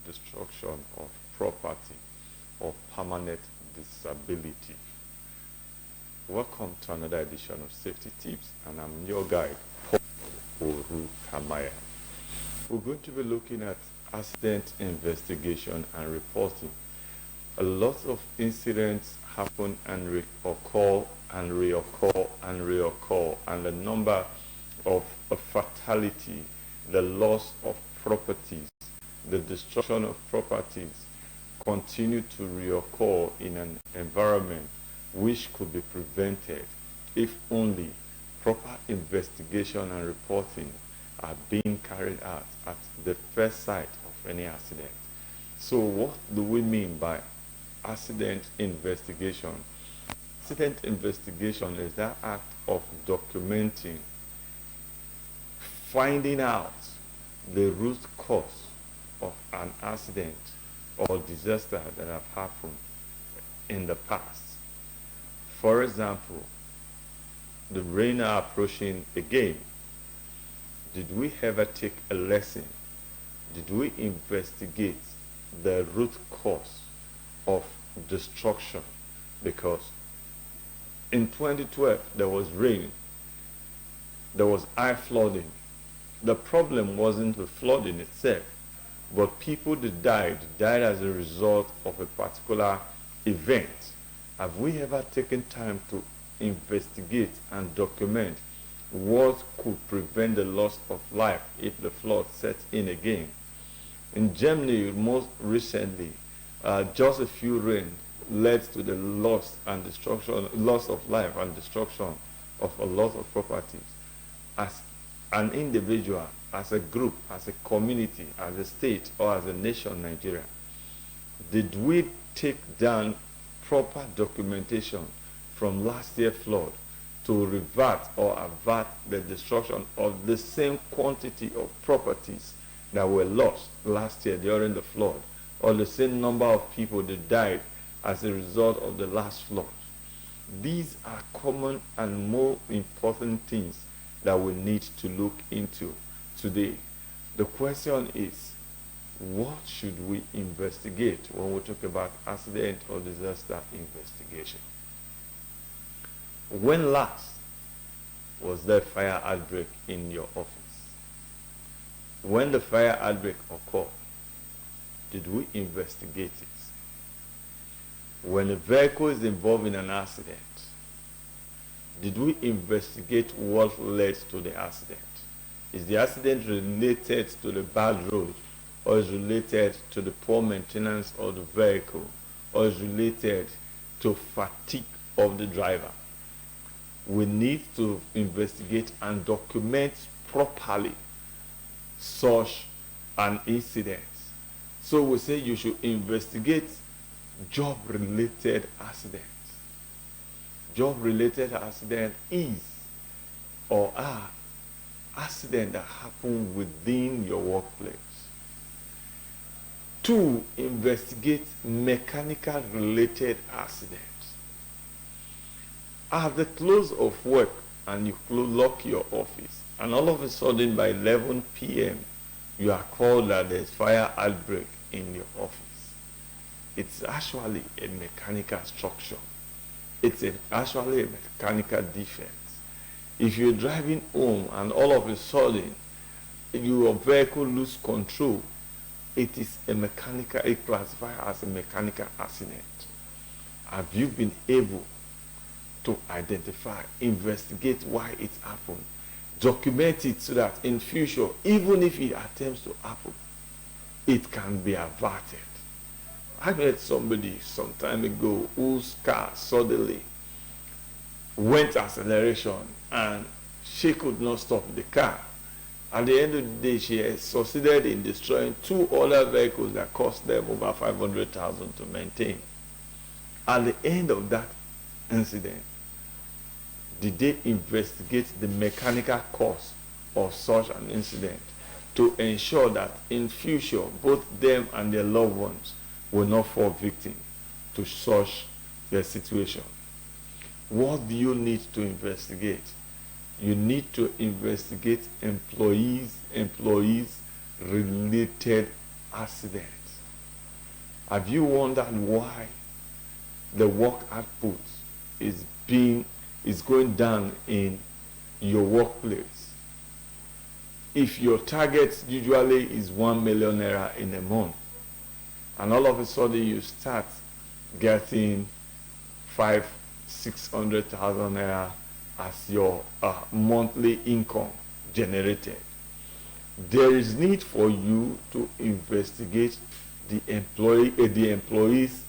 destruction of property or permanent disability. Welcome to another edition of Safety Tips, and I'm your guide, Orukamayan. We're going to be looking at accident investigation and reporting. A lot of incidents happen and reoccur and reoccur and reoccur, and the number of fatality, the loss of properties, the destruction of properties continue to reoccur in an environment which could be prevented if only proper investigation and reporting are being carried out at the first sight of any accident. So what do we mean by accident investigation? Accident investigation is that act of documenting, finding out the root cause of an accident or disaster that have happened in the past. For example, the rain are approaching again. Did we ever take a lesson? Did we investigate the root cause of destruction? Because in 2012, there was rain, there was high flooding. The problem wasn't the flooding itself, but people that died as a result of a particular event. Have we ever taken time to investigate and document what could prevent the loss of life if the flood sets in again? In Germany, most recently, just a few rain led to the loss of life and destruction of a lot of properties. As an individual, as a group, as a community, as a state, or as a nation, Nigeria, did we take down proper documentation from last year's flood to revert or avert the destruction of the same quantity of properties that were lost last year during the flood, or the same number of people that died as a result of the last flood? These are common and more important things that we need to look into today. The question is, what should we investigate when we talk about accident or disaster investigation? When last was there fire outbreak in your office? When the fire outbreak occurred, did we investigate it? When a vehicle is involved in an accident, did we investigate what led to the accident? Is the accident related to the bad road, or is related to the poor maintenance of the vehicle, or is related to fatigue of the driver? We need to investigate and document properly such an incident. So we say you should investigate job-related accidents. Job-related accident is or are accidents that happen within your workplace. 2, investigate mechanical related accidents. At the close of work and you lock your office, and all of a sudden by 11 p.m. you are called that there's fire outbreak in your office. It's actually a mechanical structure. It's actually a mechanical defect. If you're driving home and all of a sudden your vehicle loses control, it is classified as a mechanical accident. Have you been able to identify, investigate why it happened, document it so that in future, even if it attempts to happen, it can be averted? I met somebody some time ago whose car suddenly went acceleration and she could not stop the car. At the end of the day, she has succeeded in destroying 2 other vehicles that cost them over 500,000 to maintain. At the end of that incident, did they investigate the mechanical cause of such an incident to ensure that in future both them and their loved ones will not fall victim to such a situation? What do you need to investigate? You need to investigate employees related accidents. Have you wondered why the work output is going down in your workplace? If your target usually is 1 million naira in a month, and all of a sudden you start getting 500,000-600,000 naira as your monthly income generated, there is need for you to investigate the employees'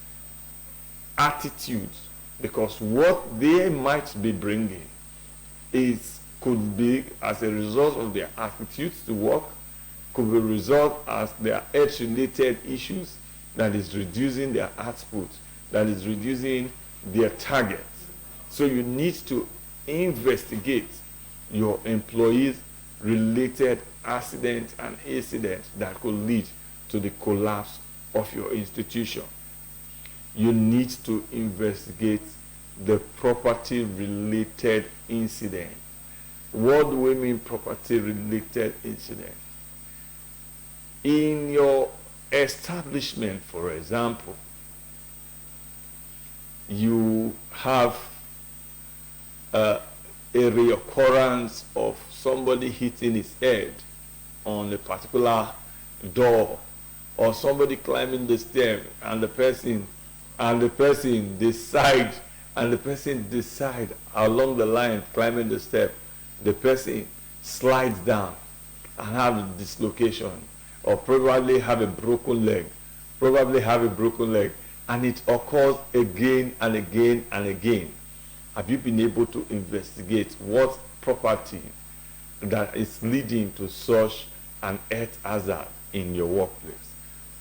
attitudes, because what they might be bringing could be as a result of their attitudes to work, could be a result as their health-related issues that is reducing their output, that is reducing their targets. So you need to investigate your employees' related accidents and incidents that could lead to the collapse of your institution. You need to investigate the property-related incident. What do we mean property-related incident? In your establishment, for example, you have a reoccurrence of somebody hitting his head on a particular door, or somebody climbing the stair and the person decide along the line climbing the step, the person slides down and have a dislocation, or probably have a broken leg, and it occurs again and again and again. Have you been able to investigate what property that is leading to such an health hazard in your workplace?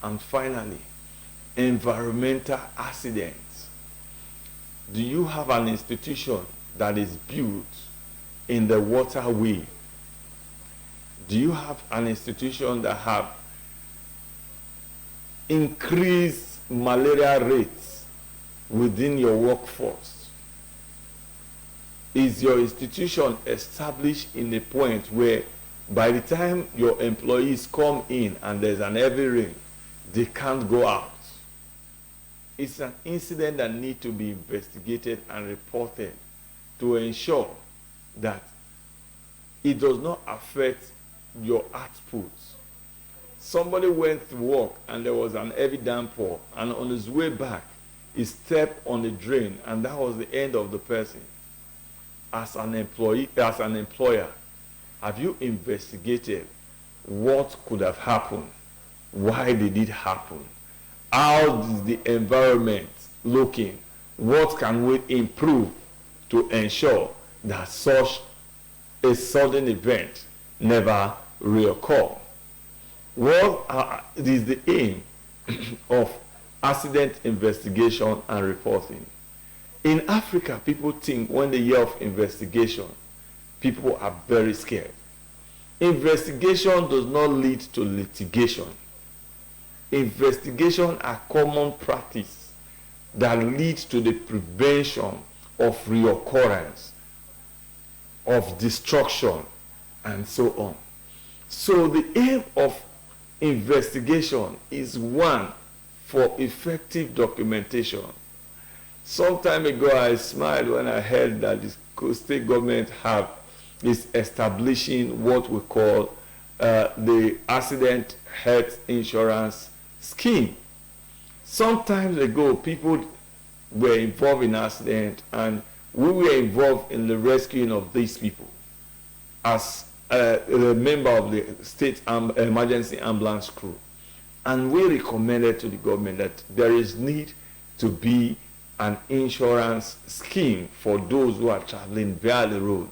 And finally, environmental accidents. Do you have an institution that is built in the waterway? Do you have an institution that have increased malaria rates within your workforce? Is your institution established in a point where by the time your employees come in and there's an heavy rain, they can't go out? It's an incident that needs to be investigated and reported to ensure that it does not affect your output. Somebody went to work and there was an heavy downpour, and on his way back, he stepped on the drain, and that was the end of the person. As an employer, have you investigated what could have happened? Why did it happen? How is the environment looking? What can we improve to ensure that such a sudden event never reoccur? What is the aim of accident investigation and reporting? In Africa, people think when they hear of investigation, people are very scared. Investigation does not lead to litigation. Investigation are common practice that leads to the prevention of reoccurrence, of destruction, and so on. So the aim of investigation is one, for effective documentation. Some time ago, I smiled when I heard that the state government is establishing what we call the accident health insurance scheme. Some time ago, people were involved in accident, and we were involved in the rescuing of these people as a member of the state emergency ambulance crew. And we recommended to the government that there is need to be an insurance scheme for those who are traveling via the road.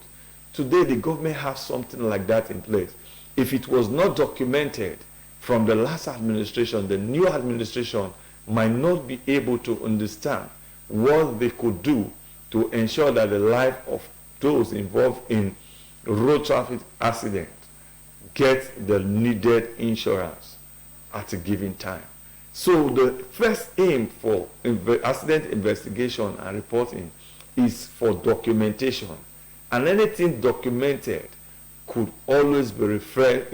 Today, the government has something like that in place. If it was not documented from the last administration, the new administration might not be able to understand what they could do to ensure that the life of those involved in road traffic accident get the needed insurance at a given time. So the first aim for accident investigation and reporting is for documentation. And anything documented could always be referred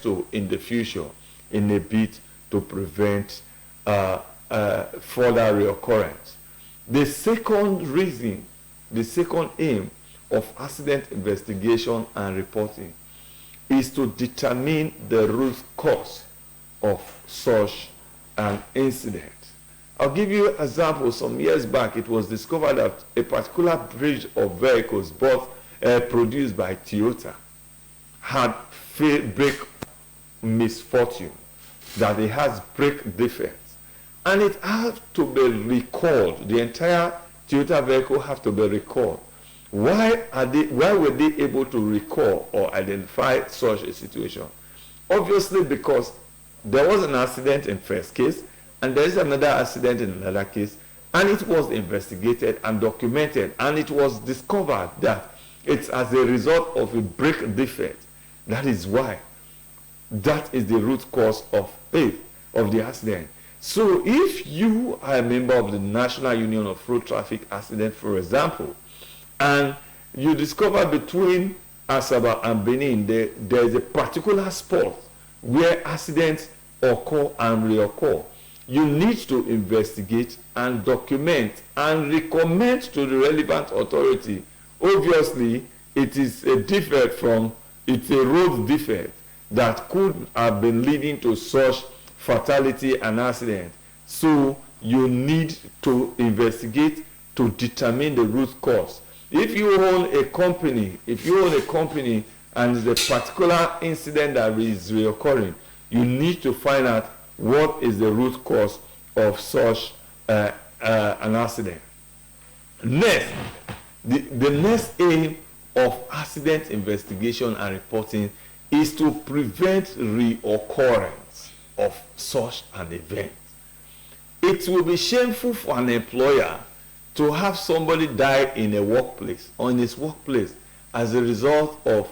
to in the future in a bid to prevent further reoccurrence. The second reason, the second aim of accident investigation and reporting is to determine the root cause of such an incident. I'll give you an example. Some years back, it was discovered that a particular breed of vehicles produced by Toyota had brake misfortune, that it has brake defects, and it had to be recalled. The entire Toyota vehicle have to be recalled. Why were they able to recall or identify such a situation? Obviously, because there was an accident in first case, and there is another accident in another case, and it was investigated and documented, and it was discovered that it's as a result of a brake defect. That is why. That is the root cause of the accident. So if you are a member of the National Union of Road Traffic Accidents, for example, and you discover between Asaba and Benin there is a particular spot where accidents occur and reoccur, you need to investigate and document and recommend to the relevant authority. Obviously, it is a defect it's a road defect that could have been leading to such fatality and accident. So you need to investigate to determine the root cause. If you own a company and it's a particular incident that is reoccurring, you need to find out what is the root cause of such an accident. Next, the next aim of accident investigation and reporting is to prevent reoccurrence of such an event. It will be shameful for an employer to have somebody die in a workplace or in his workplace as a result of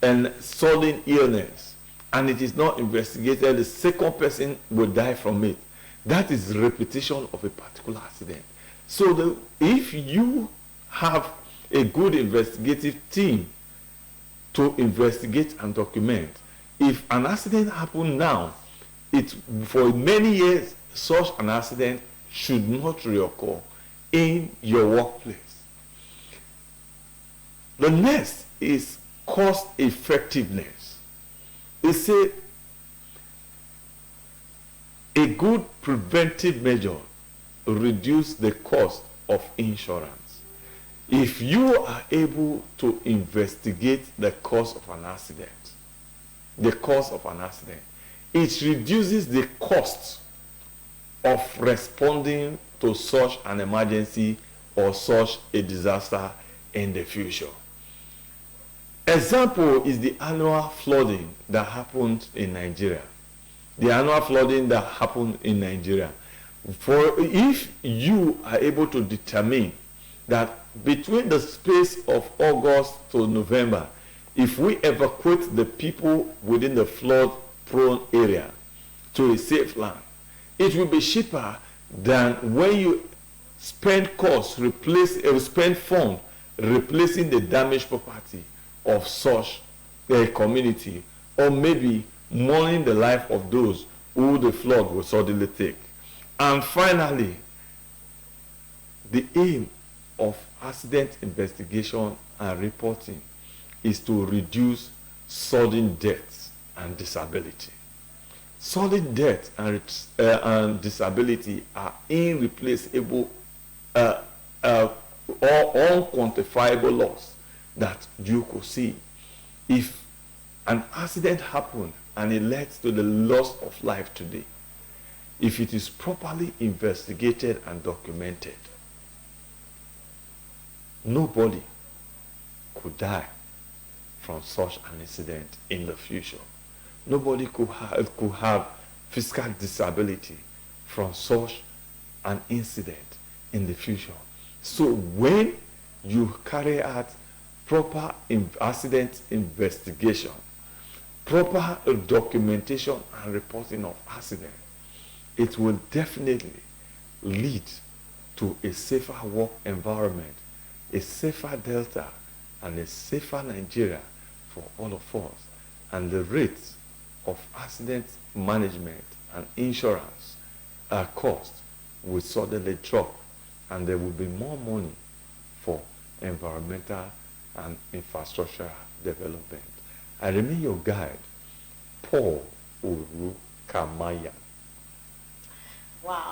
a sudden illness, and it is not investigated. The second person will die from it. That is repetition of a particular accident. So if you have a good investigative team to investigate and document, if an accident happened now, for many years such an accident should not reoccur in your workplace. The next is cost effectiveness. It's a good preventive measure to reduce the cost of insurance. If you are able to investigate the cause of an accident, it reduces the cost of responding to such an emergency or such a disaster in the future. Example is the annual flooding that happened in Nigeria. If you are able to determine that between the space of August to November, if we evacuate the people within the flood-prone area to a safe land, it will be cheaper than when you spend funds replacing the damaged property of such a community, or maybe mourning the life of those who the flood will suddenly take. And finally, the aim of accident investigation and reporting is to reduce sudden deaths and disability. Sudden death and disability are irreplaceable or unquantifiable loss that you could see. If an accident happened and it led to the loss of life today, if it is properly investigated and documented, nobody could die from such an incident in the future. Nobody could have physical disability from such an incident in the future. So when you carry out proper accident investigation, proper documentation and reporting of accident, it will definitely lead to a safer work environment, a safer Delta, and a safer Nigeria for all of us. And the rates of accident management and insurance cost will suddenly drop, and there will be more money for environmental and infrastructure development. I remain your guide, Paul Orukamayan. Wow.